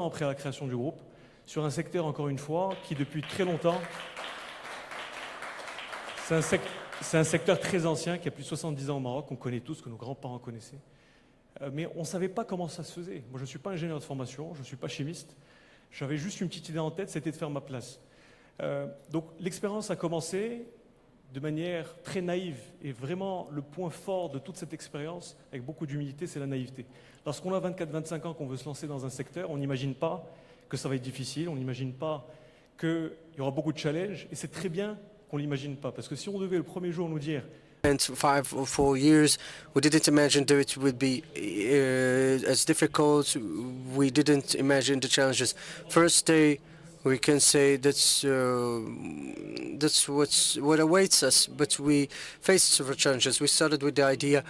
après la création du groupe, sur un secteur, encore une fois, qui depuis très longtemps, c'est un secteur très ancien, qui a plus de 70 ans au Maroc, qu'on connaît tous, que nos grands-parents connaissaient. Mais on ne savait pas comment ça se faisait. Moi, je ne suis pas ingénieur de formation, je ne suis pas chimiste. J'avais juste une petite idée en tête, c'était de faire ma place. Donc l'expérience a commencé de manière très naïve. Et vraiment, le point fort de toute cette expérience, avec beaucoup d'humilité, c'est la naïveté. Lorsqu'on a 24-25 ans, qu'on veut se lancer dans un secteur, on n'imagine pas que ça va être difficile, on n'imagine pas qu'il y aura beaucoup de challenges. Et c'est très bien qu'on ne l'imagine pas. Parce que si on devait le premier jour nous dire And 5 or 4 years, we didn't imagine that it would be as difficult. We didn't imagine the challenges. First day, we can say that's what awaits us. But we faced several challenges. We started with the idea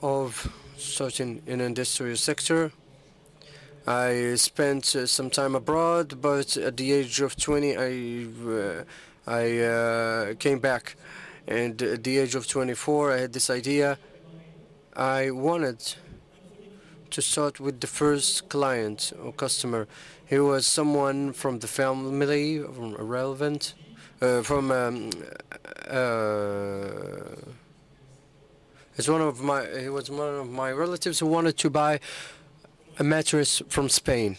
of starting in an industrial sector. I spent some time abroad, but at the age of 20, I came back. And at the age of 24, I had this idea. I wanted to start with the first client or customer. He was someone from the family, from relevant, it's one of my. He was one of my relatives who wanted to buy a mattress from Spain.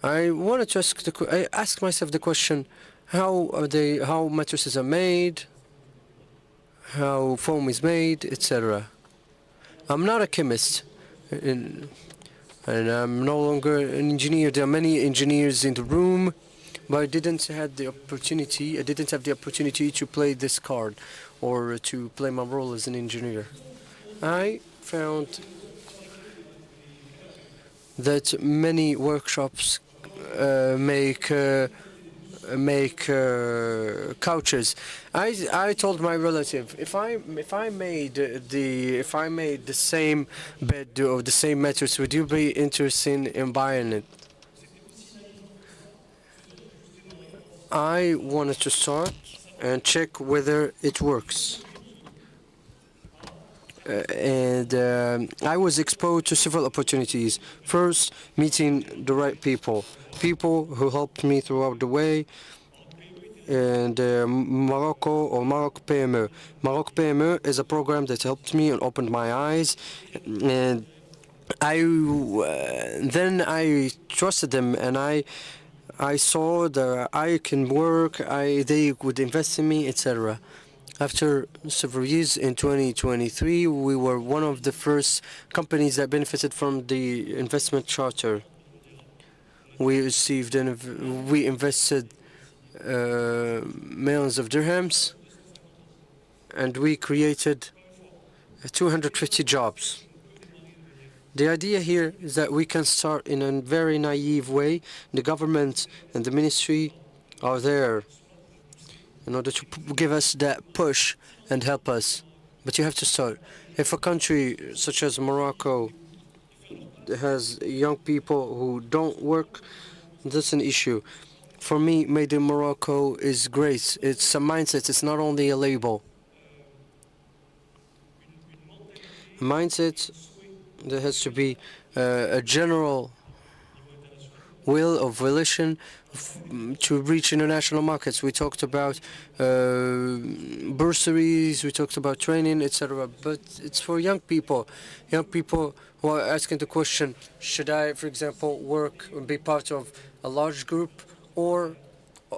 I wanted to ask myself the question: how mattresses are made, how foam is made, etc. I'm not a chemist, and I'm no longer an engineer. There are many engineers in the room, but I didn't have the opportunity to play this card or to play my role as an engineer. I found that many workshops make couches. I told my relative, if I made the same bed or the same mattress, would you be interested in buying it? I wanted to start and check whether it works. I was exposed to several opportunities. First, meeting the right people who helped me throughout the way. And Morocco PME. Morocco PME is a program that helped me and opened my eyes. And then I trusted them, and I saw that I can work. They would invest in me, etc. After several years, in 2023, we were one of the first companies that benefited from the investment charter. We invested millions of dirhams, and we created 250 jobs. The idea here is that we can start in a very naive way. The government and the ministry are there in order to give us that push and help us. But you have to start. If a country such as Morocco has young people who don't work, that's an issue. For me, Made in Morocco is great. It's a mindset. It's not only a label. A mindset, there has to be a general will of volition to reach international markets. We talked about bursaries, we talked about training, etc. But it's for young people who are asking the question, should I, for example, work and be part of a large group or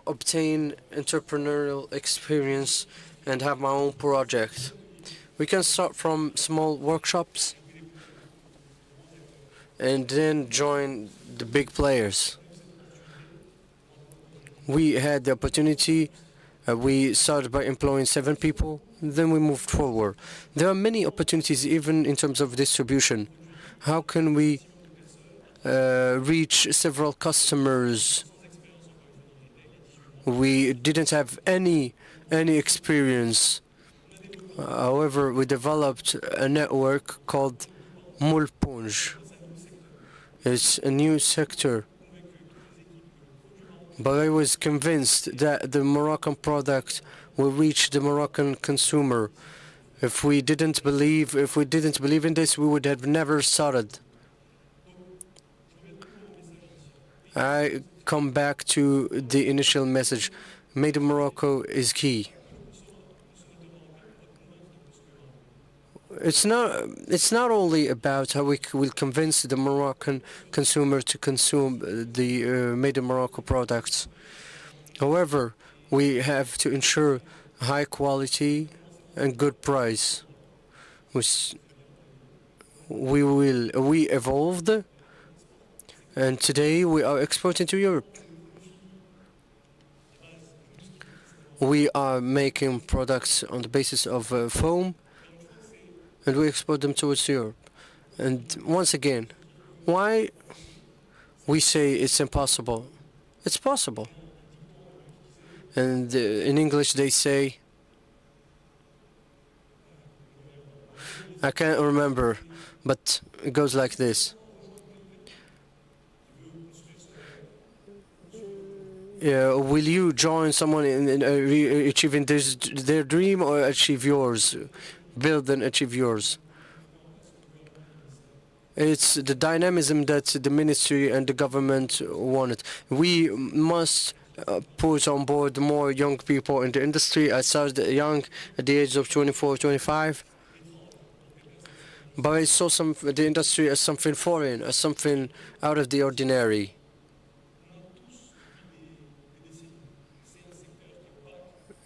obtain entrepreneurial experience and have my own project? We can start from small workshops and then join the big players. We had the opportunity. We started by employing 7 people. Then we moved forward. There are many opportunities, even in terms of distribution. How can we reach several customers? We didn't have any experience. However, we developed a network called Mulponge. It's a new sector. But I was convinced that the Moroccan product will reach the Moroccan consumer. If we didn't believe in this, we would have never started. I come back to the initial message. Made in Morocco is key. It's not only about how we will convince the Moroccan consumer to consume the made in Morocco products. However, we have to ensure high quality and good price, which we evolved, and today we are exporting to Europe. We are making products on the basis of foam, and we export them towards Europe. And once again, why we say it's impossible? It's possible. And in English they say, I can't remember, but it goes like this. Will you join someone in achieving their dream, or achieve yours? Build and achieve yours. It's the dynamism that the ministry and the government wanted. We must put on board more young people in the industry. I started young at the age of 24, 25. But I saw the industry as something foreign, as something out of the ordinary.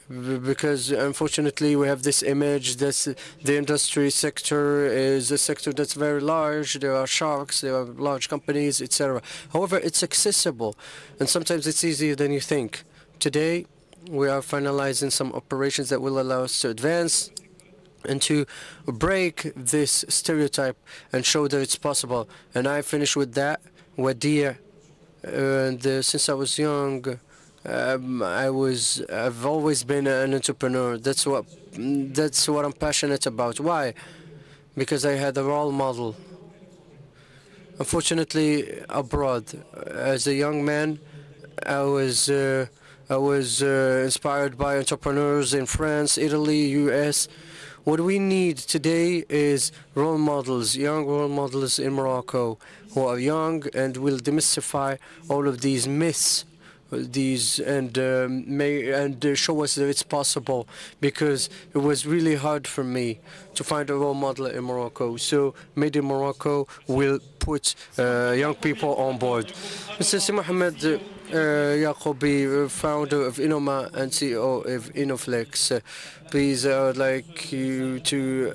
Because unfortunately we have this image that the industry sector is a sector that's very large. There are sharks, there are large companies, etc. However, it's accessible, and sometimes it's easier than you think. Today, we are finalizing some operations that will allow us to advance and to break this stereotype and show that it's possible. And I finish with that. Wadia, and since I was young, I've always been an entrepreneur. That's what I'm passionate about. Why? Because I had a role model. Unfortunately, abroad, as a young man, I was inspired by entrepreneurs in France, Italy, US. What we need today is role models, young role models in Morocco who are young and will demystify all of these myths, and show us that it's possible, because it was really hard for me to find a role model in Morocco. So Made in Morocco will put young people on board. Mr. Si Mohamed Yaqoubi, founder of Inoma and CEO of Inoflex. Please, I would like you to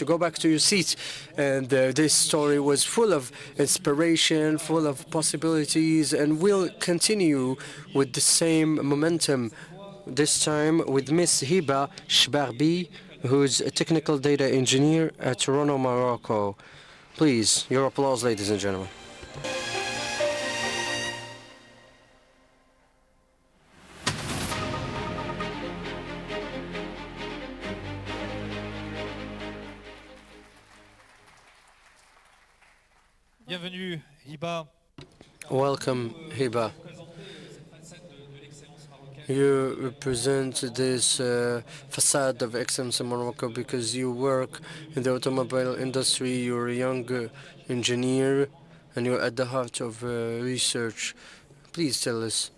go back to your seat. And this story was full of inspiration, full of possibilities, and will continue with the same momentum. This time with Miss Hiba Shbarbi, who's a technical data engineer at Toronto, Morocco. Please, your applause, ladies and gentlemen. Bienvenue, Hiba. Welcome, Hiba. You represent this facade of excellence in Morocco because you work in the automobile industry. You're a young engineer, and you're at the heart of research. Please tell us.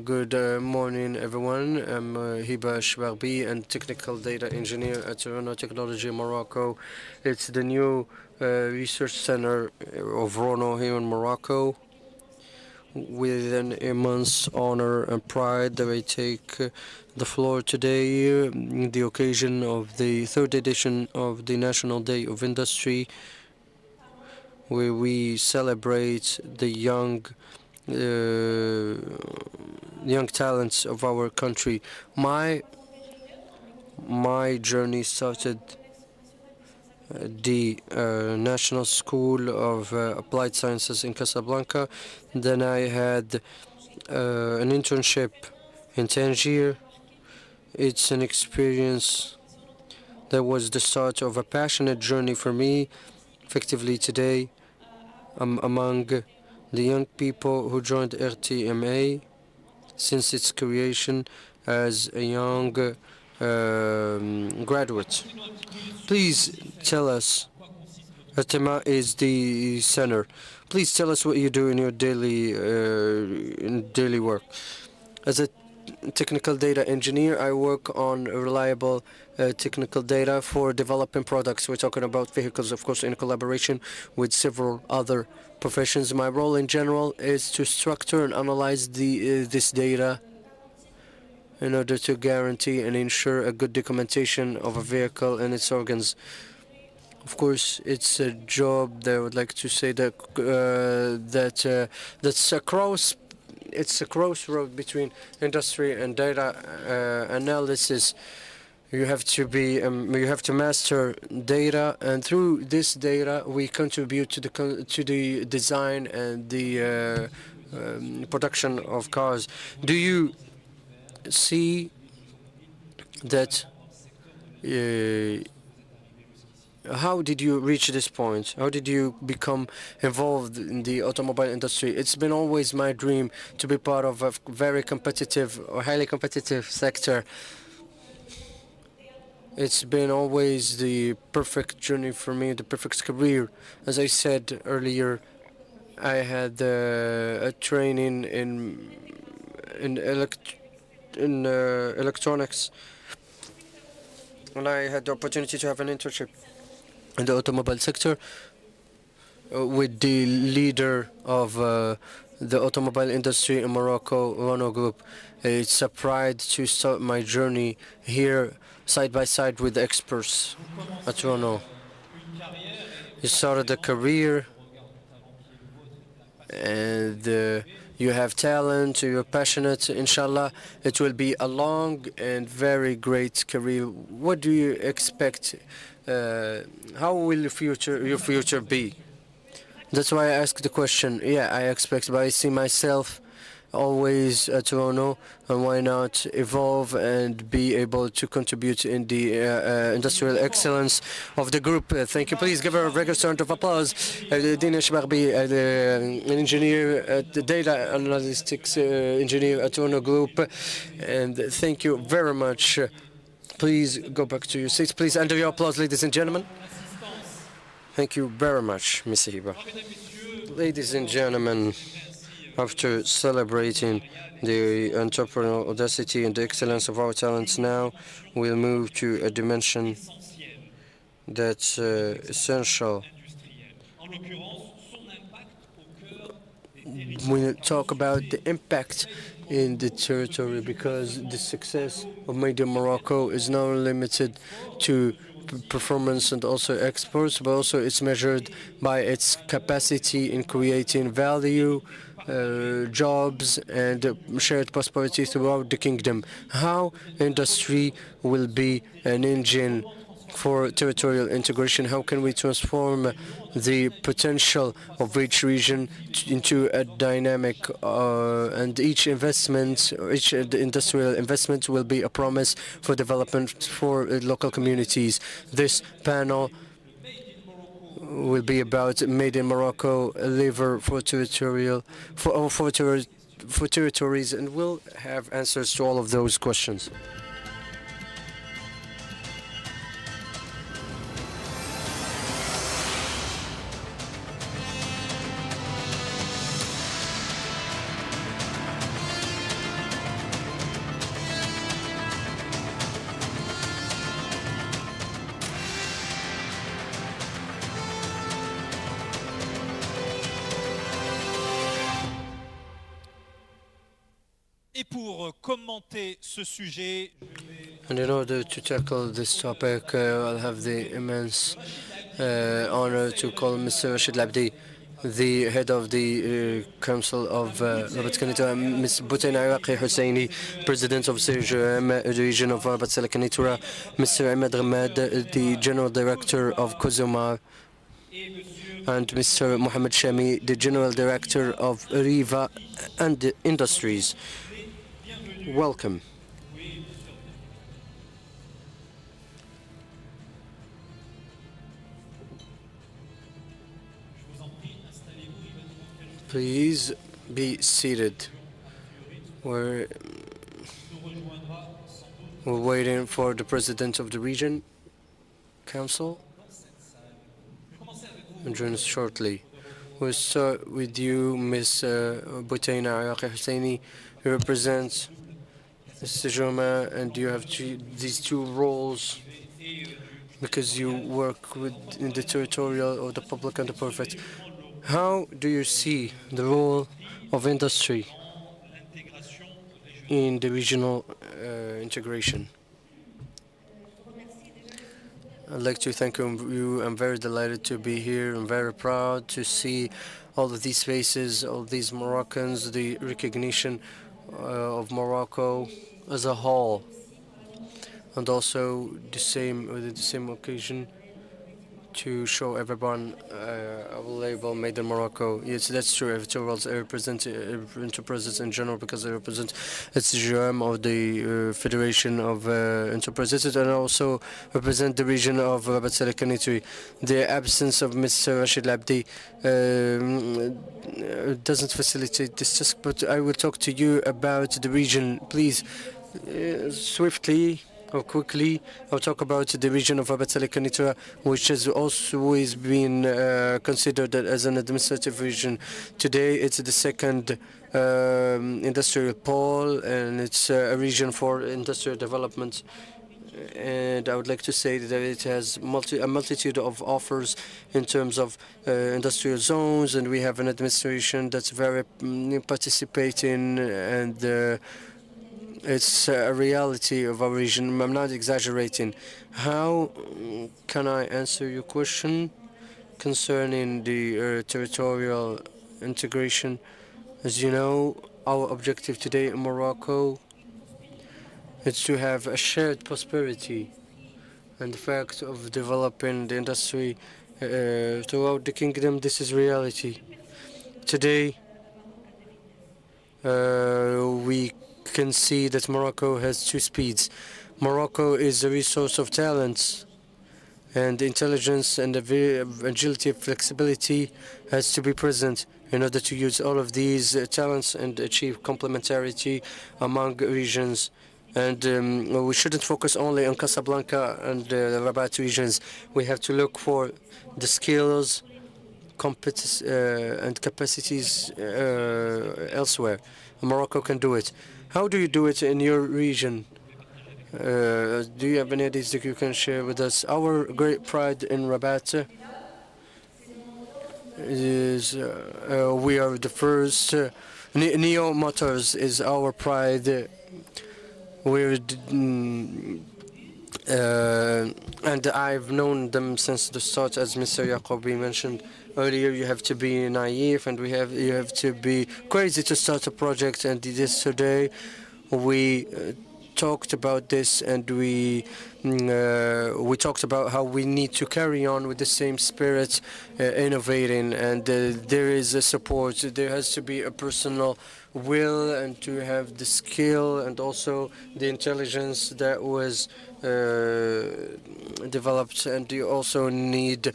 Good morning, everyone. I'm Hiba Shbarbi, and technical data engineer at Toronto Technology Morocco. It's the new research center of Rono here in Morocco. With an immense honor and pride that I take the floor today in the occasion of the third edition of the National Day of Industry, where we celebrate the young talents of our country. My journey started at the National School of Applied Sciences in Casablanca. Then I had an internship in Tangier. It's an experience that was the start of a passionate journey for me. Effectively today, I'm among the young people who joined RTMA since its creation as a young graduate. Please tell us Atema is the center. Please tell us what you do in your daily work. As a technical data engineer, I work on reliable technical data for developing products. We're talking about vehicles, of course, in collaboration with several other professions. My role in general is to structure and analyze this data in order to guarantee and ensure a good documentation of a vehicle and its organs. Of course, it's a job that I would like to say that it's a crossroad between industry and data analysis. You have to master data, and through this data, we contribute to the design and the production of cars. Do you see that? How did you reach this point? How did you become involved in the automobile industry? It's been always my dream to be part of a very competitive or highly competitive sector. It's been always the perfect journey for me, the perfect career. As I said earlier, I had a training in electronics, and I had the opportunity to have an internship in the automobile sector with the leader of the automobile industry in Morocco, Renault Group. It's a pride to start my journey here side by side with experts at Renault. You started a career and you have talent, you're passionate. Inshallah, it will be a long and very great career. What do you expect? How will your future be? That's why I asked the question. Yeah, I expect, but I see myself always at Toronto, and why not evolve and be able to contribute in the industrial excellence of the group. Thank you. Please give her a regular round of applause. Dina Shbarbi, an engineer, the data analytics engineer at Toronto Group, and thank you very much. Please go back to your seats. Please enter your applause, ladies and gentlemen. Thank you very much, Mr. Hiba. Ladies and gentlemen, after celebrating the entrepreneurial audacity and the excellence of our talents, now we'll move to a dimension that's essential. We'll talk about the impact in the territory, because the success of Made in Morocco is not limited to performance and also exports, but also it's measured by its capacity in creating value, jobs and shared prosperity throughout the kingdom. How industry will be an engine for territorial integration? How can we transform the potential of each region into a dynamic and each industrial investment will be a promise for development for local communities. This panel will be about Made in Morocco, a lever for territorial for territories, and we'll have answers to all of those questions. Et pour commenter ce sujet, And in order to tackle this topic, I'll have the immense honor to call Mr. Rashid Labdi, the head of the Council of Rabat Kanitura, Ms. Boutain Iraqi Husseini, President of CGM, Region of Rabat Salakanitura, Mr. Ahmed Ramad, the General Director of Kozomar, and Mr. Mohamed Shami, the General Director of Riva and Industries. Welcome. Please be seated. We're waiting for the President of the Region Council. join us shortly. We'll start with you, Ms. Boutaina Iraqi Husseini. You represent Mr. Joma, and you have these two roles because you work in the territorial or the public and the private. How do you see the role of industry in the regional integration? I'd like to thank you. I'm very delighted to be here. I'm very proud to see all of these faces, all these Moroccans, the recognition of Morocco as a whole, and also with the same occasion to show everyone a label made in Morocco. Yes, that's true. Territoires represent enterprises in general because they represent its germ of the Federation of Enterprises, and also represent the region of Rabat Saleh. The absence of Mr. Rashid Labdi doesn't facilitate this, but I will talk to you about the region. Please, swiftly or quickly, I'll talk about the region of Rabat Saleh, which has always been considered as an administrative region. Today, it's the second industrial pole, and it's a region for industrial development. And I would like to say that it has a multitude of offers in terms of industrial zones, and we have an administration that's very participating, and it's a reality of our region. I'm not exaggerating. How can I answer your question concerning the territorial integration? As you know, our objective today in Morocco is to have a shared prosperity, and the fact of developing the industry throughout the kingdom. This is reality. Today, we can see that Morocco has two speeds. Morocco is a resource of talents, and intelligence and agility, flexibility has to be present in order to use all of these talents and achieve complementarity among regions. And we shouldn't focus only on Casablanca and the Rabat regions. We have to look for the skills, and capacities elsewhere. Morocco can do it. How do you do it in your region? Do you have any ideas that you can share with us? Our great pride in Rabat is we are the first. Neo Motors is our pride. We're and I've known them since the start, as Mr. Yacobi mentioned earlier. You have to be naive, and you have to be crazy to start a project. And yesterday we talked about this, and we talked about how we need to carry on with the same spirit, innovating, and there is a support. There has to be a personal will, and to have the skill and also the intelligence that was developed, and you also need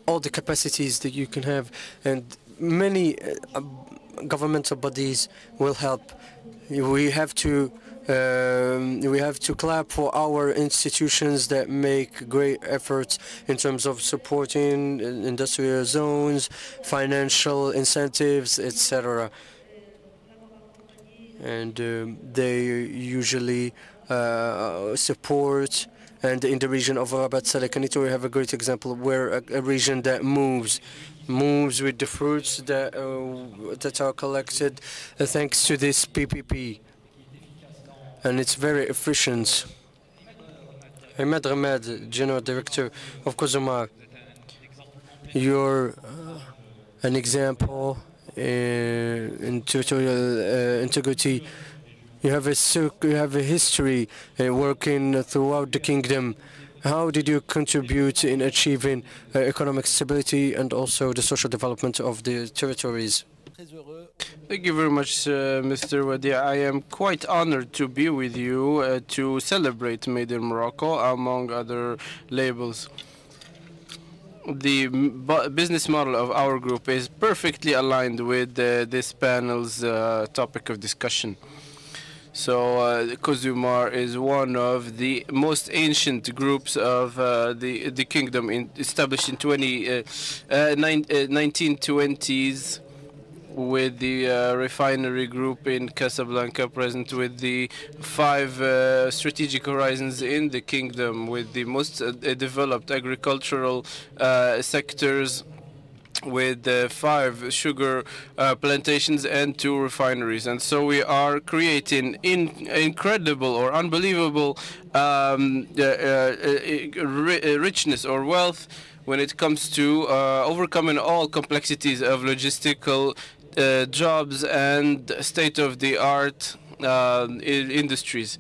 all the capacities that you can have, and many governmental bodies will help. We have to clap for our institutions that make great efforts in terms of supporting industrial zones, financial incentives, etc. And they usually support. And in the region of Rabat Saleh, we have a great example where a region that moves with the fruits that are collected thanks to this PPP, and it's very efficient. Ahmed Ramad, General Director of Kozomar, you're an example in territorial integrity. You have a history working throughout the kingdom. How did you contribute in achieving economic stability and also the social development of the territories? Thank you very much, Mr. Wadia. I am quite honored to be with you to celebrate Made in Morocco, among other labels. The business model of our group is perfectly aligned with this panel's topic of discussion. So Kozumar is one of the most ancient groups of the kingdom, established in 1920s, with the refinery group in Casablanca, present with the 5 strategic horizons in the kingdom, with the most developed agricultural sectors, with 5 sugar plantations and 2 refineries. And so we are creating incredible or unbelievable richness or wealth when it comes to overcoming all complexities of logistical jobs and state-of-the-art industries.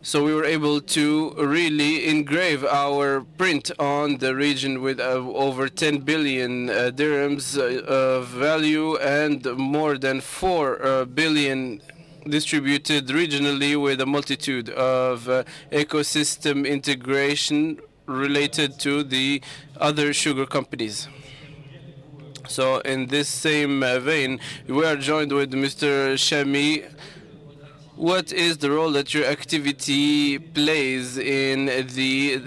So we were able to really engrave our print on the region with over 10 billion dirhams of value and more than 4 billion distributed regionally, with a multitude of ecosystem integration related to the other sugar companies. So in this same vein, we are joined with Mr. Shami. What is the role that your activity plays in the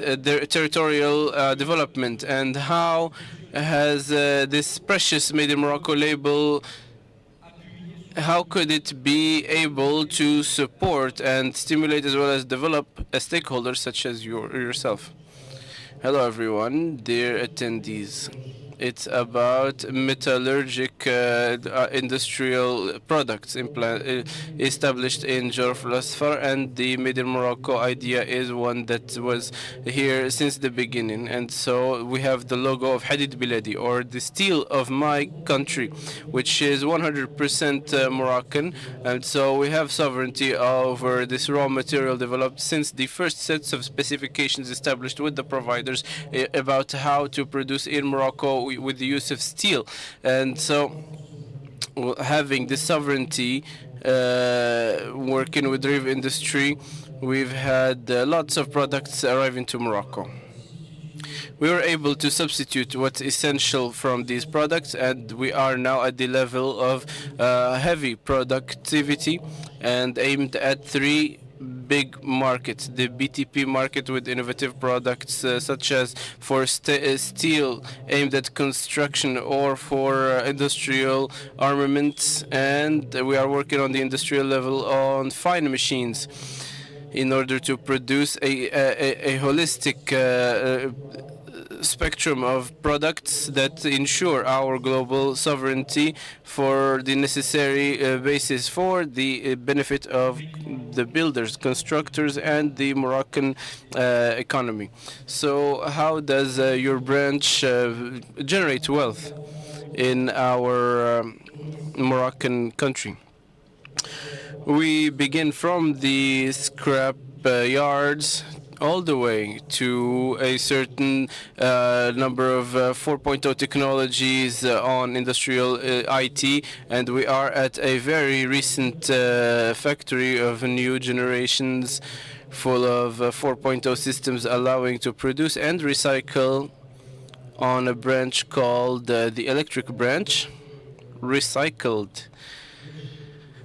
territorial development, and how has this precious Made in Morocco label, how could it be able to support and stimulate as well as develop stakeholders such as yourself? Hello everyone, dear attendees. It's about metallurgic industrial products established in Jorf al-Asfar, and the Made in Morocco idea is one that was here since the beginning. And so we have the logo of Hadid Biladi, or the steel of my country, which is 100% Moroccan. And so we have sovereignty over this raw material developed since the first sets of specifications established with the providers about how to produce in Morocco with the use of steel. And so having the sovereignty, working with Rive industry, we've had lots of products arriving to Morocco. We were able to substitute what's essential from these products, and we are now at the level of heavy productivity and aimed at 3 big markets: the BTP market with innovative products such as for steel aimed at construction or for industrial armaments, and we are working on the industrial level on fine machines in order to produce a holistic spectrum of products that ensure our global sovereignty for the necessary basis for the benefit of the builders, constructors, and the Moroccan economy. So how does your branch generate wealth in our Moroccan country? We begin from the scrap yards all the way to a certain number of 4.0 technologies on industrial IT, and we are at a very recent factory of new generations full of 4.0 systems, allowing to produce and recycle on a branch called the electric branch, recycled.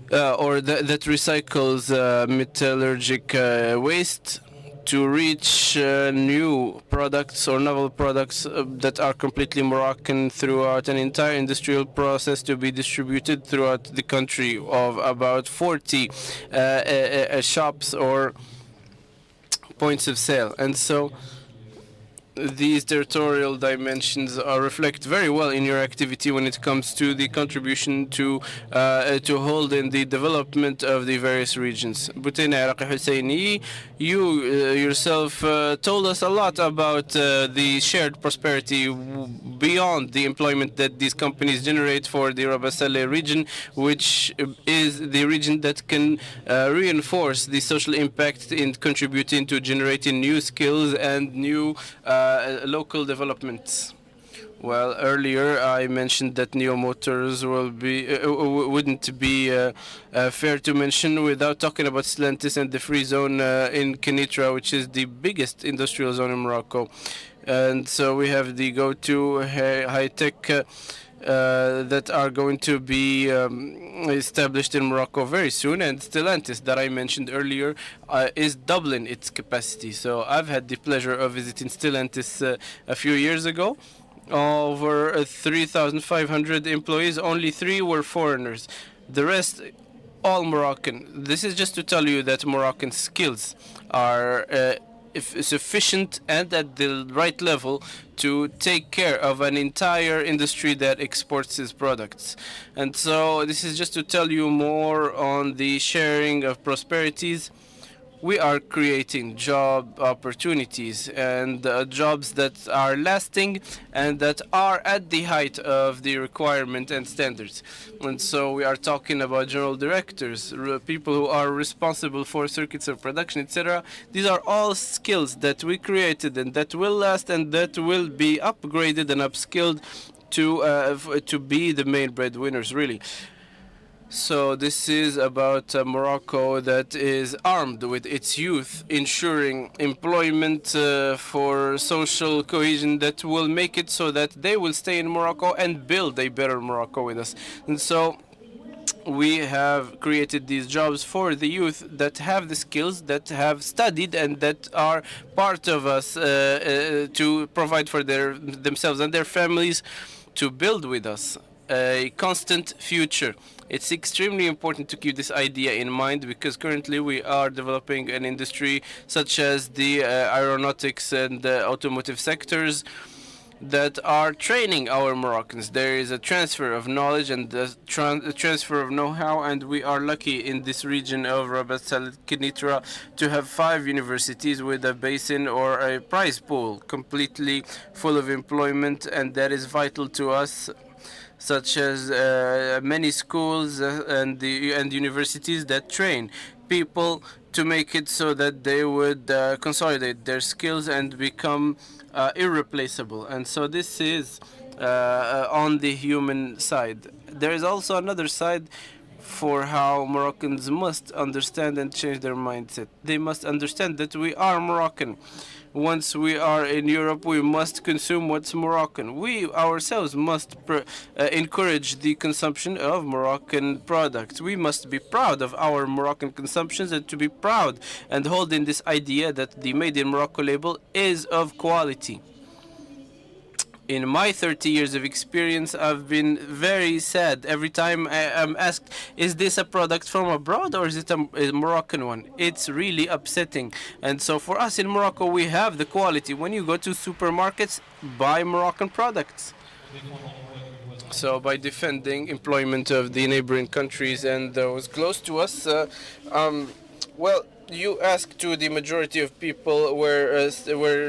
That recycles metallurgic waste to reach new products or novel products that are completely Moroccan throughout an entire industrial process to be distributed throughout the country of about 40 shops or points of sale. And so these territorial dimensions reflect very well in your activity when it comes to the contribution to hold in the development of the various regions. Boutena Iraqi Husseini, you yourself told us a lot about the shared prosperity beyond the employment that these companies generate for the Raba Saleh region, which is the region that can reinforce the social impact in contributing to generating new skills and new local developments. Well, earlier I mentioned that Neo Motors wouldn't be fair to mention without talking about Stellantis and the free zone in Kenitra, which is the biggest industrial zone in Morocco. And so we have the go-to high-tech that are going to be established in Morocco very soon, and Stellantis that I mentioned earlier is doubling its capacity. So I've had the pleasure of visiting Stellantis a few years ago. Over 3,500 employees, only 3 were foreigners. The rest, all Moroccan. This is just to tell you that Moroccan skills are sufficient and at the right level to take care of an entire industry that exports its products. And so this is just to tell you more on the sharing of prosperities. We are creating job opportunities and jobs that are lasting and that are at the height of the requirement and standards. And so we are talking about general directors, people who are responsible for circuits of production, etc. These are all skills that we created and that will last and that will be upgraded and upskilled to be the main breadwinners, really. So this is about Morocco that is armed with its youth, ensuring employment for social cohesion that will make it so that they will stay in Morocco and build a better Morocco with us. And so we have created these jobs for the youth that have the skills, that have studied, and that are part of us to provide for themselves and their families, to build with us a constant future. It's extremely important to keep this idea in mind because currently we are developing an industry such as the aeronautics and automotive sectors that are training our Moroccans. There is a transfer of knowledge and a transfer of know-how, and we are lucky in this region of Rabat Saled Kenitra to have 5 universities with a basin or a prize pool completely full of employment, and that is vital to us, such as many schools and universities that train people to make it so that they would consolidate their skills and become irreplaceable. And so this is on the human side. There is also another side for how Moroccans must understand and change their mindset. They must understand that we are Moroccan. Once we are in Europe, we must consume what's Moroccan. We ourselves must encourage the consumption of Moroccan products. We must be proud of our Moroccan consumptions and to be proud and hold in this idea that the Made in Morocco label is of quality. In my 30 years of experience, I've been very sad every time I'm asked, is this a product from abroad or is it a Moroccan one? It's really upsetting. And so for us in Morocco, we have the quality. When you go to supermarkets, buy Moroccan products. So by defending employment of the neighboring countries and those close to us, well, you ask to the majority of people where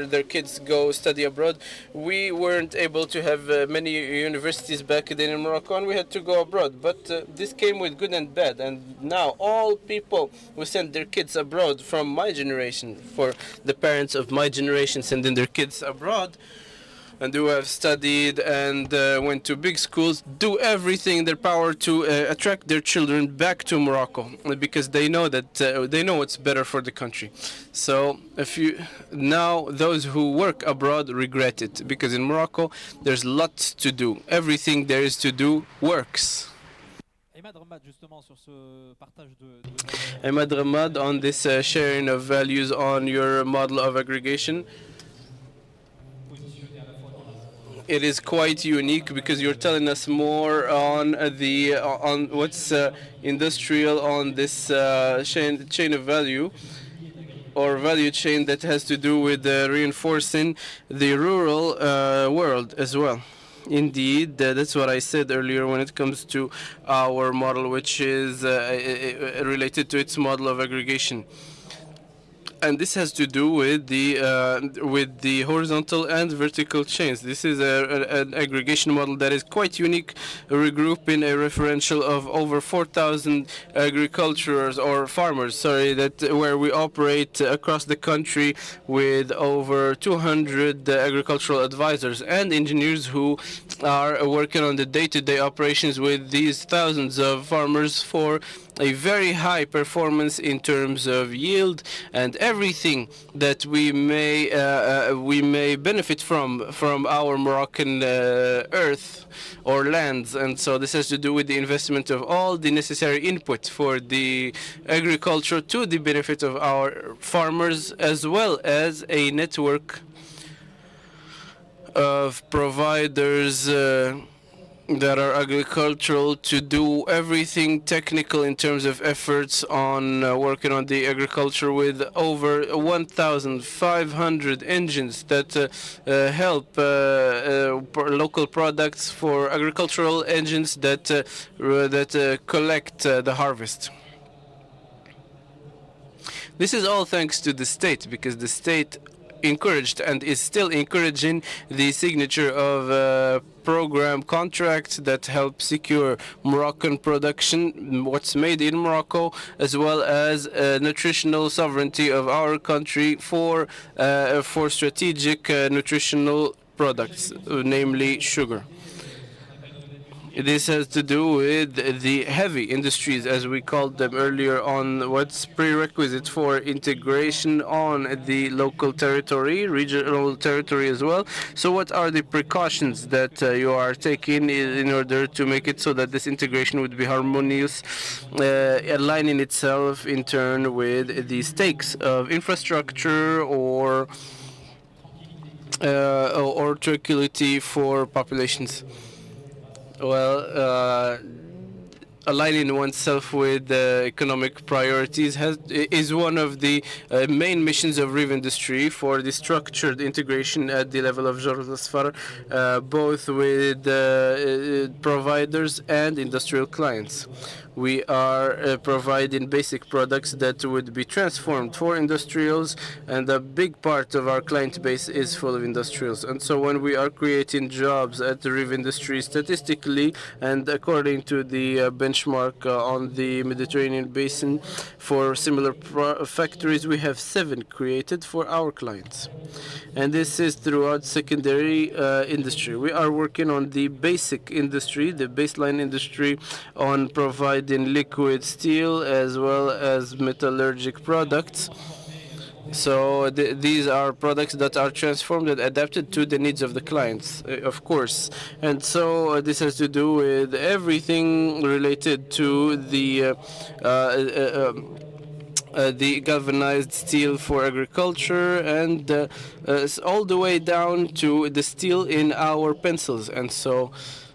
their kids go study abroad. We weren't able to have many universities back then in Morocco, and we had to go abroad. But this came with good and bad. And now all people who send their kids abroad from my generation, for the parents of my generation sending their kids abroad, and who have studied and went to big schools, do everything in their power to attract their children back to Morocco because they know that they know what's better for the country. So now those who work abroad regret it because in Morocco there's lots to do. Everything there is to do works. Ahmad Ramad, on this sharing of values on your model of aggregation. It is quite unique because you're telling us more on on what's industrial on this chain of value or value chain that has to do with reinforcing the rural world as well. Indeed, that's what I said earlier when it comes to our model, which is related to its model of aggregation. And this has to do with the horizontal and vertical chains. This is an aggregation model that is quite unique, regrouping a referential of over 4,000 agriculturers or farmers, where we operate across the country with over 200 agricultural advisors and engineers who are working on the day-to-day operations with these thousands of farmers for a very high performance in terms of yield and everything that we may benefit from our Moroccan earth or lands. And so this has to do with the investment of all the necessary input for the agriculture to the benefit of our farmers, as well as a network of providers that are agricultural to do everything technical in terms of efforts on working on the agriculture, with over 1,500 engines that help local products for agricultural engines that collect the harvest. This is all thanks to the state, because the state encouraged and is still encouraging the signature of program contracts that help secure Moroccan production, what's made in Morocco, as well as nutritional sovereignty of our country for strategic nutritional products, namely sugar. This has to do with the heavy industries, as we called them earlier on, what's prerequisite for integration on the local territory, regional territory as well. So what are the precautions that you are taking in order to make it so that this integration would be harmonious, aligning itself in turn with the stakes of infrastructure or tranquility for populations? Well, aligning oneself with economic priorities is one of the main missions of RIV Industry for the structured integration at the level of Jorg Asfar, both with providers and industrial clients. We are providing basic products that would be transformed for industrials, and a big part of our client base is full of industrials. And so when we are creating jobs at the RIV Industry, statistically and according to the benchmark on the Mediterranean basin for similar factories, we have 7 created for our clients. And this is throughout secondary industry. We are working on the basic industry, the baseline industry, on providing liquid steel as well as metallurgic products. So these are products that are transformed and adapted to the needs of the clients, of course. And so this has to do with everything related to the galvanized steel for agriculture, and all the way down to the steel in our pencils. And so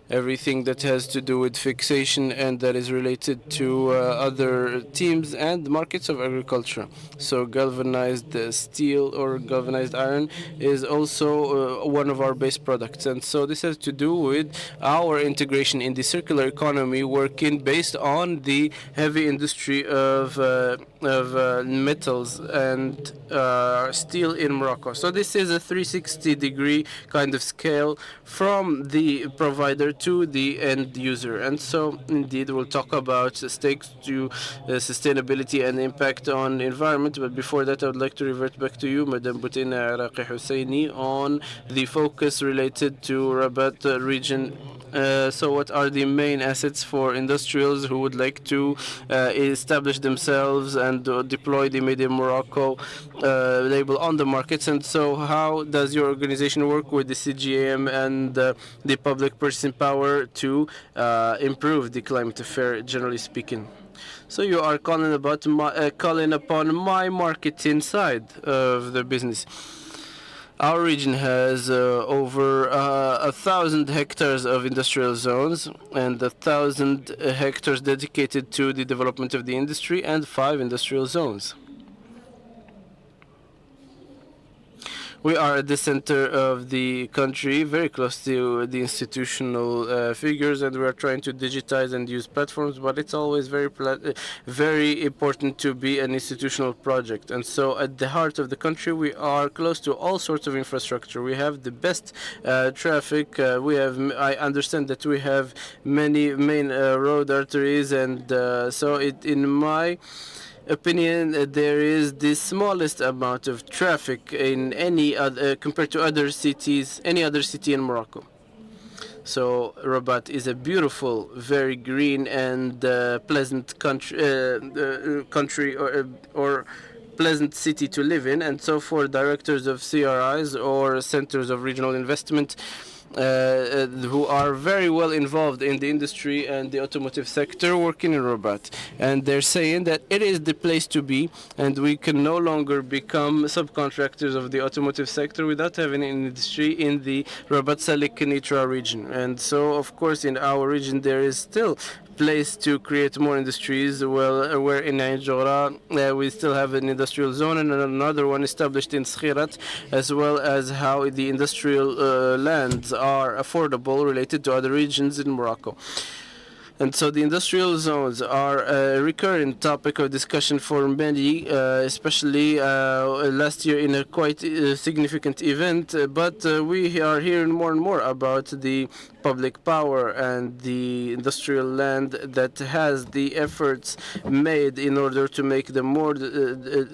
everything that has to do with fixation and that is related to other teams and markets of agriculture. So galvanized steel or galvanized iron is also one of our base products. And so this has to do with our integration in the circular economy, working based on the heavy industry of metals and steel in Morocco. So this is a 360-degree kind of scale from the provider to the end user. And so indeed we'll talk about stakes to sustainability and impact on environment. But before that, I would like to revert back to you, Madam Boutina Iraqi Husseini, on the focus related to Rabat region. So what are the main assets for industrials who would like to establish themselves and deploy the Made in Morocco label on the markets? And so how does your organization work with the CGM and the public purchasing power to improve the climate affair, generally speaking? So you are calling upon my marketing side of the business. Our region has over 1,000 hectares of industrial zones and 1,000 hectares dedicated to the development of the industry, and 5 industrial zones. We are at the center of the country, very close to the institutional figures, and we are trying to digitize and use platforms, but it's always very important to be an institutional project. And so at the heart of the country, we are close to all sorts of infrastructure. We have the best traffic. I understand that we have many main road arteries, and in my opinion, there is the smallest amount of traffic in any other compared to other cities, any other city in Morocco. So Rabat is a beautiful, very green and pleasant country or pleasant city to live in. And so for directors of CRIs or centers of regional investment who are very well involved in the industry and the automotive sector working in Rabat. And they're saying that it is the place to be, and we can no longer become subcontractors of the automotive sector without having an industry in the Rabat Salek Kenitra region. And so, of course, in our region, there is still place to create more industries. Well, where in Ain Jora we still have an industrial zone and another one established in Skhirat, as well as how the industrial lands are affordable related to other regions in Morocco. And so the industrial zones are a recurrent topic of discussion for many, especially last year in a quite significant event. But we are hearing more and more about the public power and the industrial land that has the efforts made in order to make them more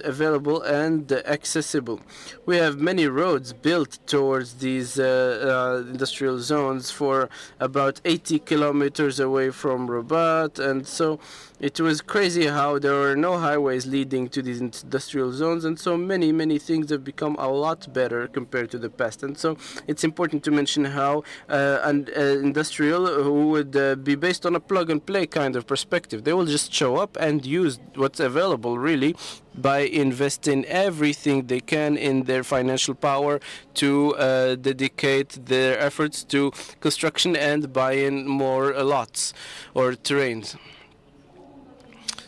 available and accessible. We have many roads built towards these industrial zones for about 80 kilometers away from Rabat, and so it was crazy how there were no highways leading to these industrial zones, and so many things have become a lot better compared to the past. And so it's important to mention how an industrial who would be based on a plug-and-play kind of perspective, they will just show up and use what's available really by investing everything they can in their financial power to dedicate their efforts to construction and buying more lots or terrains.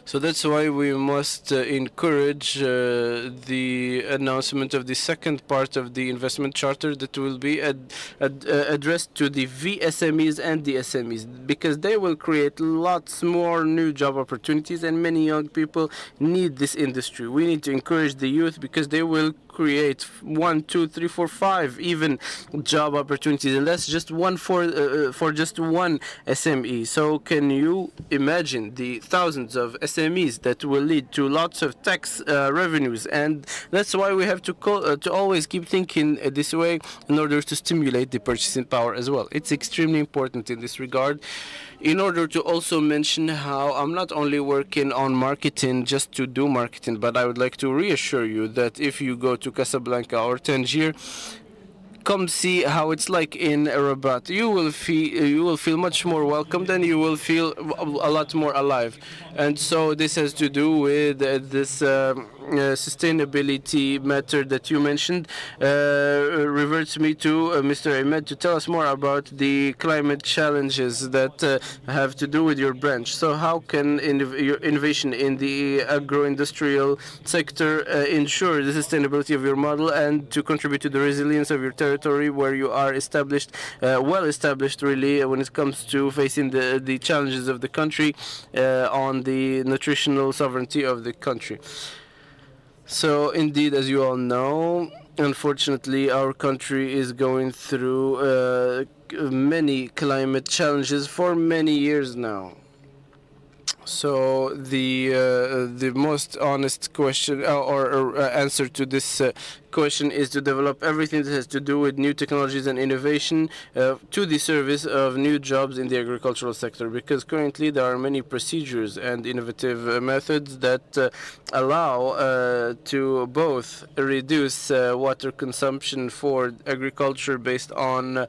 So that's why we must encourage the announcement of the second part of the investment charter that will be addressed to the VSMEs and the SMEs, because they will create lots more new job opportunities, and many young people need this industry. We need to encourage the youth because they will create 1, 2, 3, 4, 5 even job opportunities, and that's just one for just one SME. So can you imagine the thousands of SMEs that will lead to lots of tax revenues? And that's why we have to always keep thinking this way in order to stimulate the purchasing power as well. It's extremely important in this regard. In order to also mention how I'm not only working on marketing just to do marketing, but I would like to reassure you that if you go to Casablanca or Tangier, come see how it's like in Rabat. You will feel much more welcomed, and you will feel a lot more alive. And so this has to do with this sustainability matter that you mentioned. Reverts me to Mr. Ahmed to tell us more about the climate challenges that have to do with your branch. So how can your innovation in the agro-industrial sector ensure the sustainability of your model and to contribute to the resilience of your territory where you are established, well established really, when it comes to facing the challenges of the country on the nutritional sovereignty of the country? So indeed, as you all know, unfortunately, our country is going through many climate challenges for many years now. So the most honest question or answer to this question is to develop everything that has to do with new technologies and innovation to the service of new jobs in the agricultural sector, because currently there are many procedures and innovative methods that allow to both reduce water consumption for agriculture based on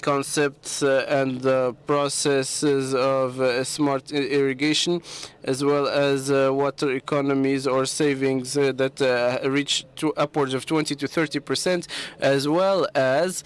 concepts and processes of smart irrigation, as well as water economies or savings that reach to upwards of 20 to 30%, as well as,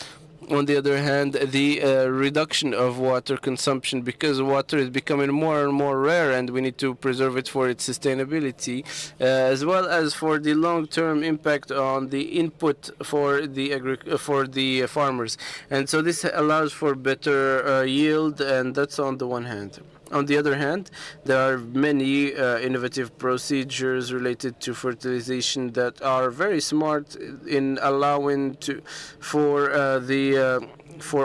on the other hand, the reduction of water consumption, because water is becoming more and more rare and we need to preserve it for its sustainability, as well as for the long-term impact on the input for the farmers. And so this allows for better yield, and that's on the one hand. On the other hand, there are many innovative procedures related to fertilization that are very smart in allowing for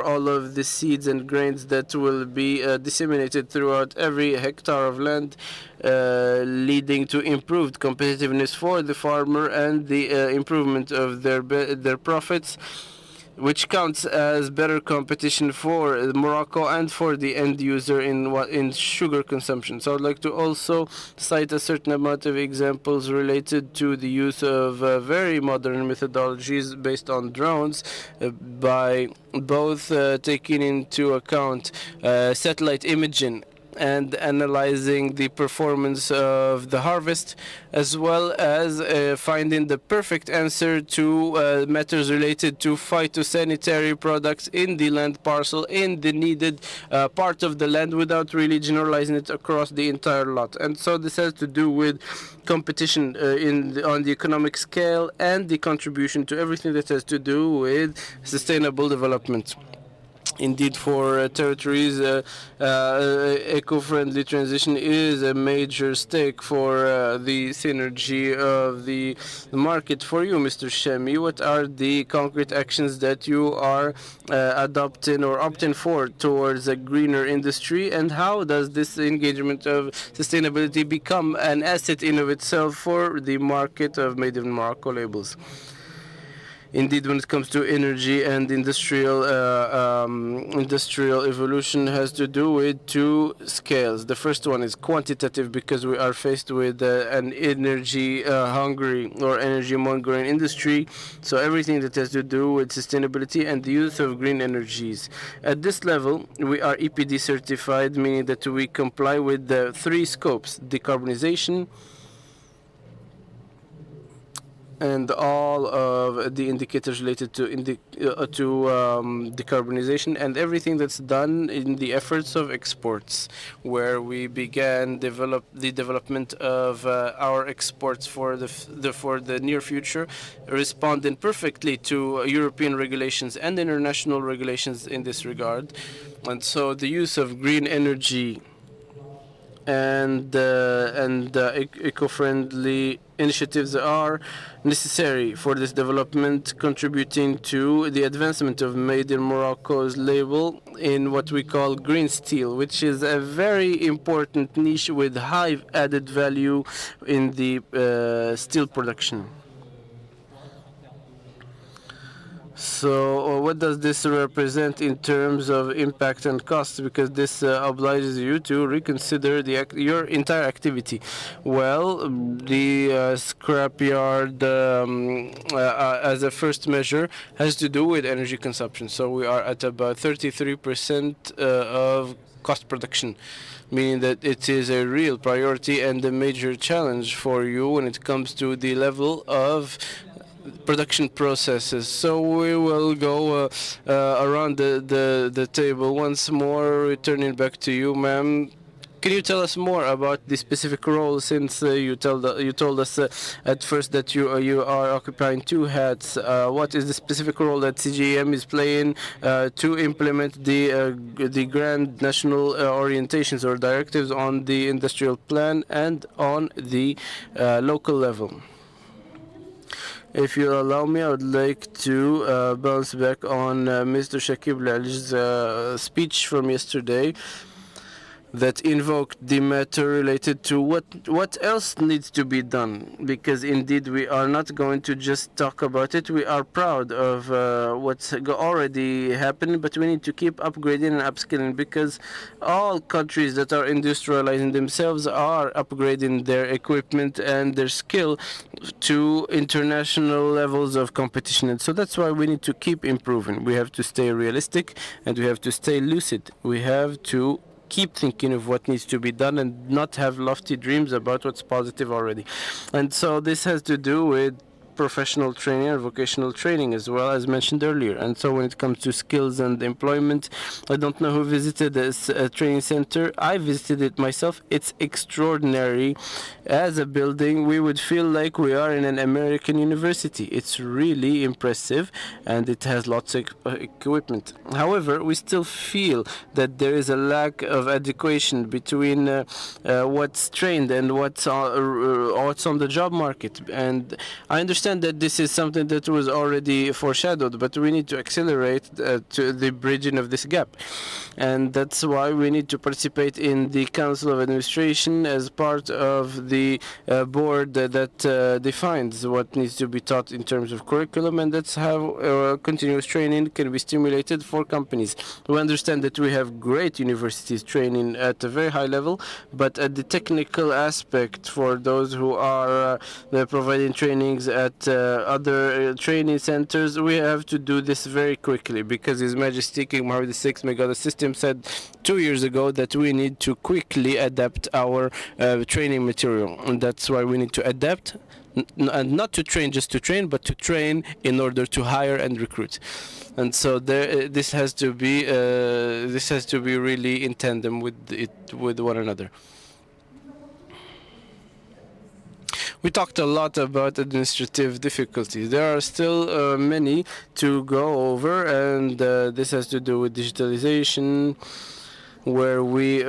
all of the seeds and grains that will be disseminated throughout every hectare of land, leading to improved competitiveness for the farmer and the improvement of their profits. which counts as better competition for Morocco and for the end user in sugar consumption. So I'd like to also cite a certain amount of examples related to the use of very modern methodologies based on drones by both taking into account satellite imaging and analyzing the performance of the harvest, as well as finding the perfect answer to matters related to phytosanitary products in the land parcel, in the needed part of the land, without really generalizing it across the entire lot. And so this has to do with competition on the economic scale and the contribution to everything that has to do with sustainable development. Indeed, for territories, eco-friendly transition is a major stake for the synergy of the market. For you, Mr. Shemi, what are the concrete actions that you are adopting or opting for towards a greener industry, and how does this engagement of sustainability become an asset in of itself for the market of Made in Morocco labels? Indeed, when it comes to energy and industrial evolution, has to do with two scales. The first one is quantitative, because we are faced with an energy hungry or energy mongering industry. So everything that has to do with sustainability and the use of green energies. At this level, we are EPD certified, meaning that we comply with the three scopes: decarbonization, and all of the indicators related to decarbonization, and everything that's done in the efforts of exports, where we began the development of our exports for the near future, responding perfectly to European regulations and international regulations in this regard. And so the use of green energy and eco-friendly initiatives are necessary for this development, contributing to the advancement of Made in Morocco's label in what we call green steel, which is a very important niche with high added value in the steel production. So what does this represent in terms of impact and cost? Because this obliges you to reconsider your entire activity. Well, the scrapyard as a first measure has to do with energy consumption. So we are at about 33% of cost production, meaning that it is a real priority and a major challenge for you when it comes to the level of production processes. So we will go around the table once more, returning back to you, ma'am. Can you tell us more about the specific role, since you told us at first that you are occupying two hats? What is the specific role that CGM is playing to implement the grand national orientations or directives on the industrial plan and on the local level? If you allow me, I would like to bounce back on Mr. Shakib Lal's speech from yesterday that invoked the matter related to what else needs to be done, because indeed we are not going to just talk about it. We are proud of what's already happened, but we need to keep upgrading and upskilling, because all countries that are industrializing themselves are upgrading their equipment and their skill to international levels of competition. And so that's why we need to keep improving. We have to stay realistic and we have to stay lucid. We have to keep thinking of what needs to be done and not have lofty dreams about what's positive already. And so this has to do with professional training or vocational training, as well as mentioned earlier. And so when it comes to skills and employment, I don't know who visited this training center. I visited it myself. It's extraordinary. As a building, we would feel like we are in an American university. It's really impressive, and it has lots of equipment. However, we still feel that there is a lack of adequation between what's trained and what's on the job market. And I understand understand that this is something that was already foreshadowed, but we need to accelerate to the bridging of this gap. And that's why we need to participate in the Council of Administration as part of the board that defines what needs to be taught in terms of curriculum, and that's how continuous training can be stimulated for companies. We understand that we have great universities training at a very high level, but at the technical aspect for those who are providing trainings at other training centers, we have to do this very quickly, because His Majesty King Mohammed VI, may God assist him, said 2 years ago that we need to quickly adapt our training material, and that's why we need to adapt, and not to train just to train, but to train in order to hire and recruit. And so this has to be really in tandem with one another. We talked a lot about administrative difficulties. There are still many to go over, and this has to do with digitalization, where we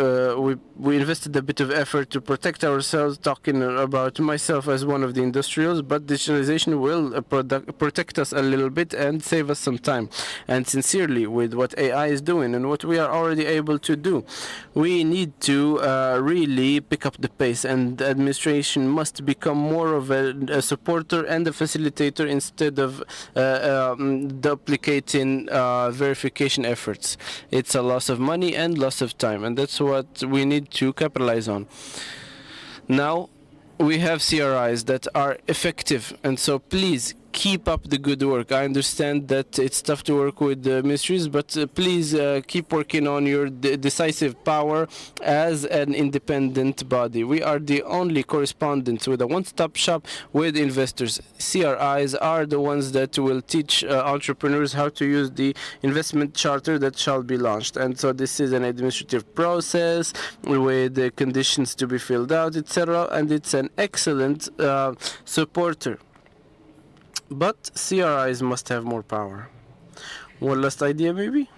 invested a bit of effort to protect ourselves, talking about myself as one of the industrials, but digitalization will protect us a little bit and save us some time. And sincerely, with what AI is doing and what we are already able to do, we need to really pick up the pace, and the administration must become more of a supporter and a facilitator instead of duplicating verification efforts. It's a loss of money and loss of time, and that's what we need to capitalize on. Now we have CRIs that are effective, and so please keep up the good work. I understand that it's tough to work with the ministries, but please keep working on your decisive power as an independent body. We are the only correspondents with a one-stop shop with investors. CRIs are the ones that will teach entrepreneurs how to use the investment charter that shall be launched. And so this is an administrative process with the conditions to be filled out, etc. And it's an excellent supporter. But CRIs must have more power. One last idea, maybe?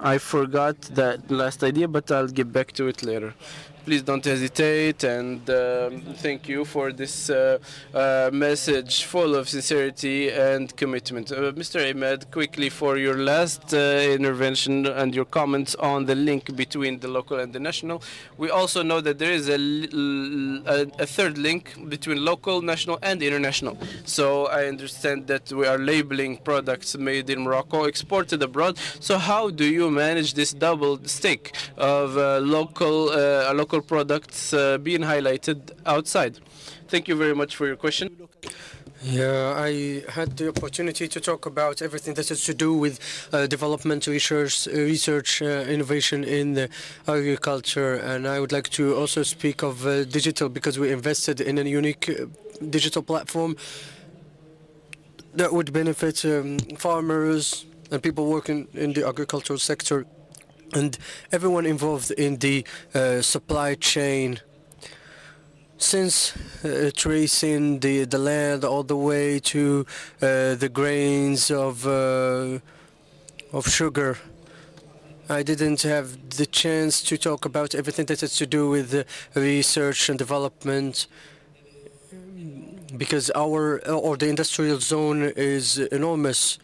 I forgot that last idea, but I'll get back to it later. Please don't hesitate, and thank you for this message full of sincerity and commitment. Mr. Ahmed, quickly for your last intervention and your comments on the link between the local and the national. We also know that there is a third link between local, national, and international. So I understand that we are labeling products made in Morocco, exported abroad. So how do you manage this double stake of local products being highlighted outside? Thank you very much for your question. Yeah, I had the opportunity to talk about everything that has to do with development, research, innovation in the agriculture, and I would like to also speak of digital, because we invested in a unique digital platform that would benefit farmers and people working in the agricultural sector and everyone involved in the supply chain, since tracing the land all the way to the grains of sugar. I didn't have the chance to talk about everything that has to do with research and development, because the industrial zone is enormous.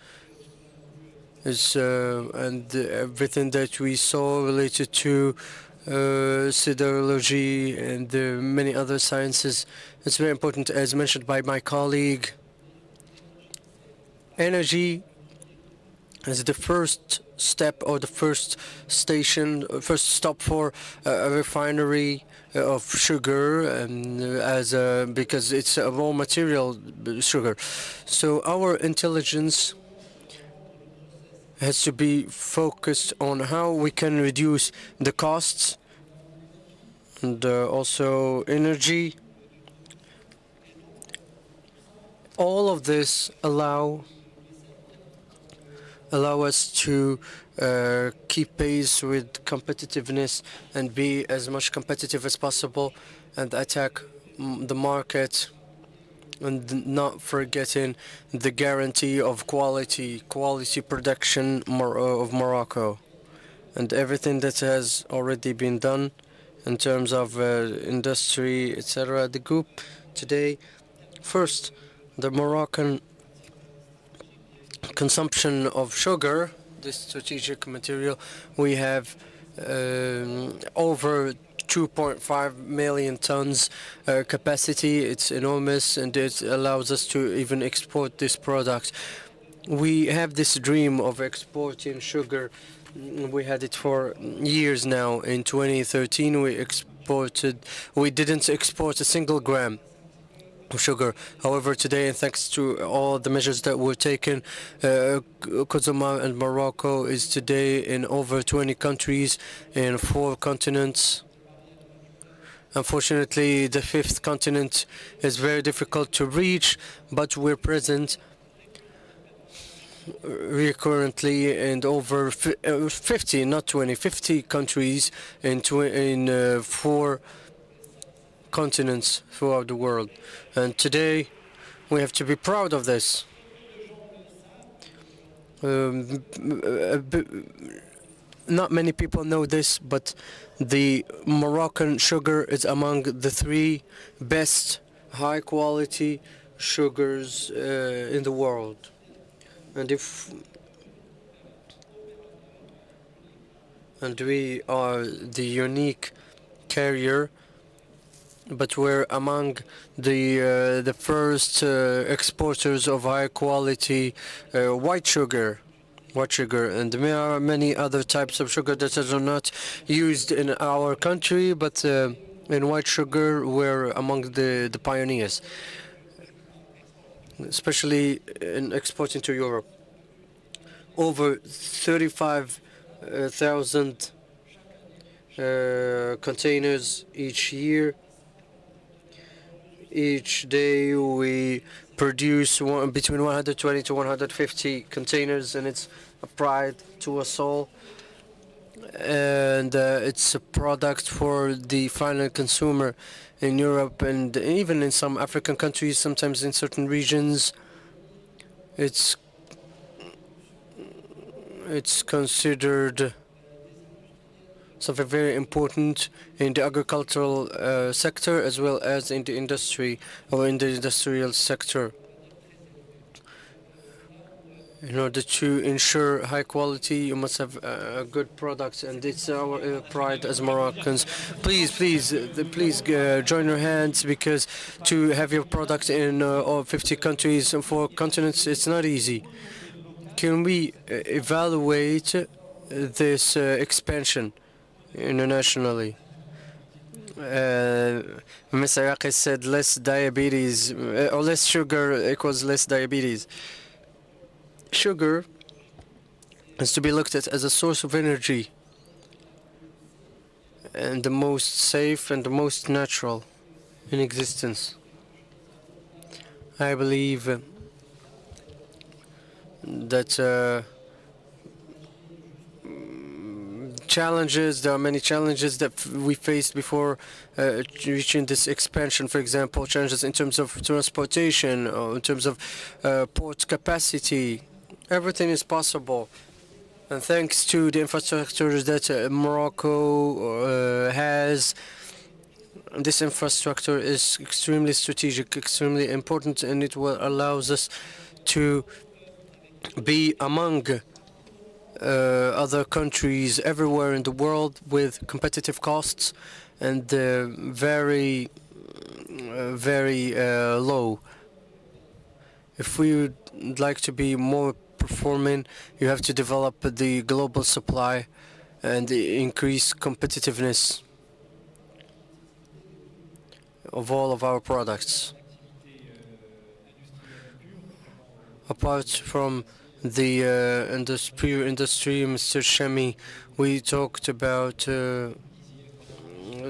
And everything that we saw related to siderology and many other sciences, it's very important, as mentioned by my colleague. Energy is the first step, or the first stop for a refinery of sugar, and because it's a raw material, sugar. So our intelligence has to be focused on how we can reduce the costs, and also energy. All of this allow us to keep pace with competitiveness and be as much competitive as possible, and attack the market, and not forgetting the guarantee of quality production of Morocco, and everything that has already been done in terms of industry, etc. The group today, first, The Moroccan consumption of sugar, this strategic material, we have over 2.5 million tons capacity. It's enormous, and it allows us to even export this product. We have this dream of exporting sugar. We had it for years now. In 2013, we didn't export a single gram of sugar. However, today, and thanks to all the measures that were taken, Kuzuma and Morocco is today in over 20 countries in 4 continents. Unfortunately, the 5th continent is very difficult to reach, but we're present recurrently in over 50, not 20, 50 countries in 4 continents throughout the world. And today, we have to be proud of this. Not many people know this, but the Moroccan sugar is among the 3 best high-quality sugars in the world. And we are the unique carrier, but we're among the first exporters of high-quality white sugar, and there are many other types of sugar that are not used in our country, but in white sugar we're among the pioneers, especially in exporting to Europe. Over 35,000 containers each year. Each day we produce between 120 to 150 containers, and it's a pride to us all. And it's a product for the final consumer in Europe and even in some African countries, sometimes in certain regions. It's considered something very important in the agricultural sector as well as in the industry or in the industrial sector. In order to ensure high quality, you must have good products, and it's our pride as Moroccans. Please join your hands, because to have your products in all 50 countries and 4 continents, it's not easy. Can we evaluate this expansion internationally? Mr. Yaqis said less diabetes, or less sugar equals less diabetes. Sugar is to be looked at as a source of energy, and the most safe and the most natural in existence. I believe that there are many challenges that we faced before reaching this expansion. For example, challenges in terms of transportation, or in terms of port capacity. Everything is possible, and thanks to the infrastructure that Morocco has, this infrastructure is extremely strategic, extremely important, and it allows us to be among other countries everywhere in the world with competitive costs and very low. If we would like to be more performing, you have to develop the global supply and increase competitiveness of all of our products. Apart from the pure industry, Mr. Shemi, we talked about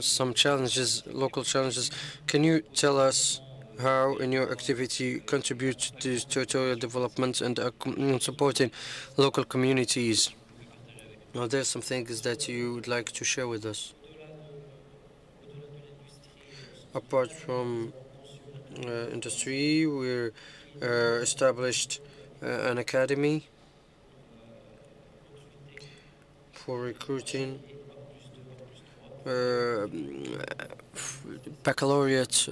some challenges, local challenges. Can you tell us how in your activity contribute to territorial development and supporting local communities? Are there some things that you would like to share with us? Apart from industry, we're established an academy for recruiting baccalaureate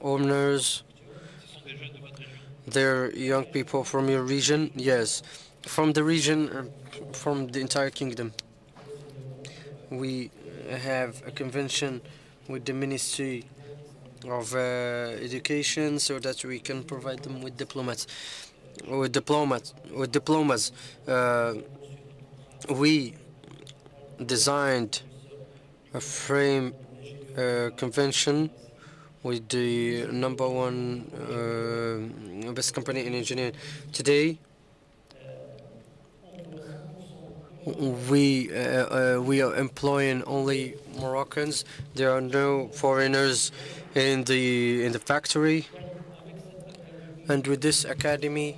owners They're young people from your region? Yes, from the region, from the entire kingdom. We have a convention with the Ministry of Education so that we can provide them with diplomas. We designed a frame convention with the #1 best company in engineering. Today, we are employing only Moroccans. There are no foreigners in the factory. And with this academy,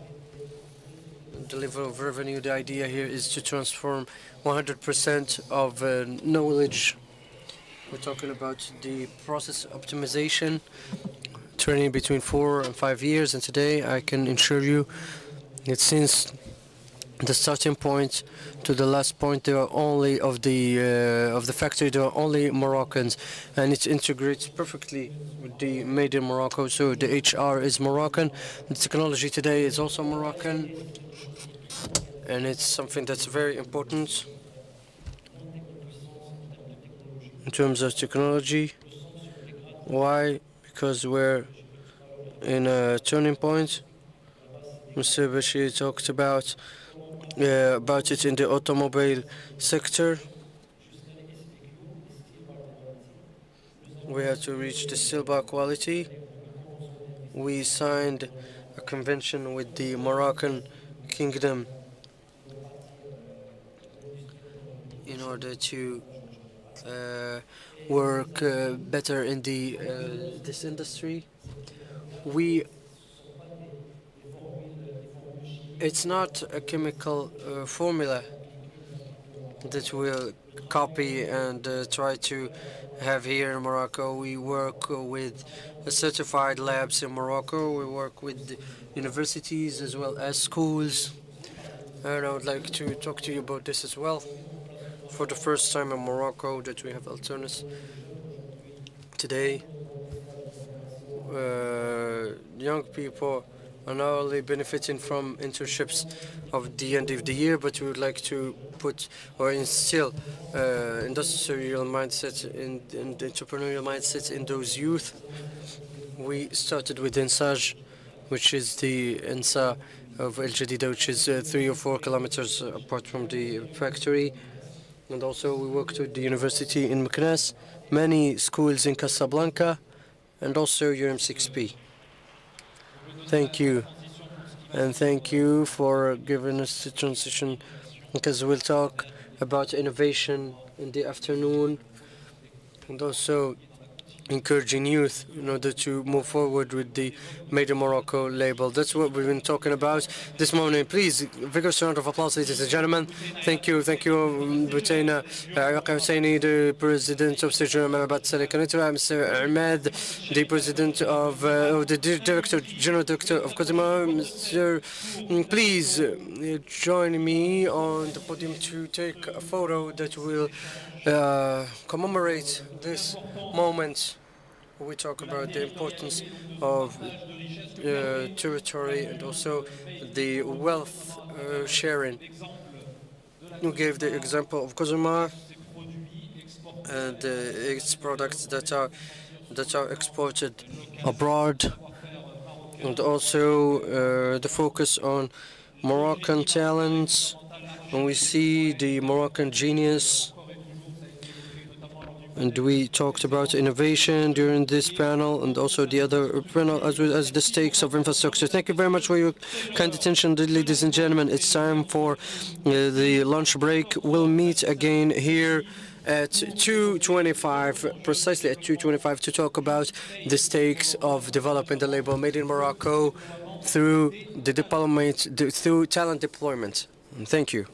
the level of revenue, the idea here is to transform 100% of knowledge. We're talking about the process optimization, training between 4 and 5 years. And today, I can assure you that since the starting point to the last point, there are only of the factory. There are only Moroccans, and it integrates perfectly with the made in Morocco. So the HR is Moroccan. The technology today is also Moroccan, and it's something that's very important in terms of technology. Why? Because we're in a turning point. Mr. Bashir talked about it in the automobile sector. We have to reach the silver quality. We signed a convention with the Moroccan Kingdom in order to work better in this industry. It's not a chemical formula that we'll copy and try to have here in Morocco. We work with certified labs in Morocco. We work with universities as well as schools. And I would like to talk to you about this as well. For the first time in Morocco that we have alternatives today, young people are not only benefiting from internships of the end of the year, but we would like to put or instill industrial mindset and entrepreneurial mindset in those youth. We started with INSAJ, which is the INSA of El Jadida, which is 3 or 4 kilometers apart from the factory. And also we worked with the university in Meknes, many schools in Casablanca, and also UM6P. Thank you. And thank you for giving us the transition, because we'll talk about innovation in the afternoon and also encouraging youth in order to move forward with the Made in Morocco label. That's what we've been talking about this morning. Please, vigorous round of applause, ladies and gentlemen. Thank you, Butena Husseini, the President of Sejura Marabat Selekanitra, Mr. Ahmed, the President of the General Director of Cosimo. Mr. Please join me on the podium to take a photo that will commemorate this moment. We talk about the importance of territory and also the wealth sharing. You gave the example of Cozumar and its products that are exported abroad, and also the focus on Moroccan talents. And we see the Moroccan genius. And we talked about innovation during this panel and also the other panel, as well as the stakes of infrastructure. Thank you very much for your kind attention, ladies and gentlemen. It's time for the lunch break. We'll meet again here at 2:25, precisely at 2:25, to talk about the stakes of developing the label Made in Morocco through the deployment, through talent deployment. Thank you.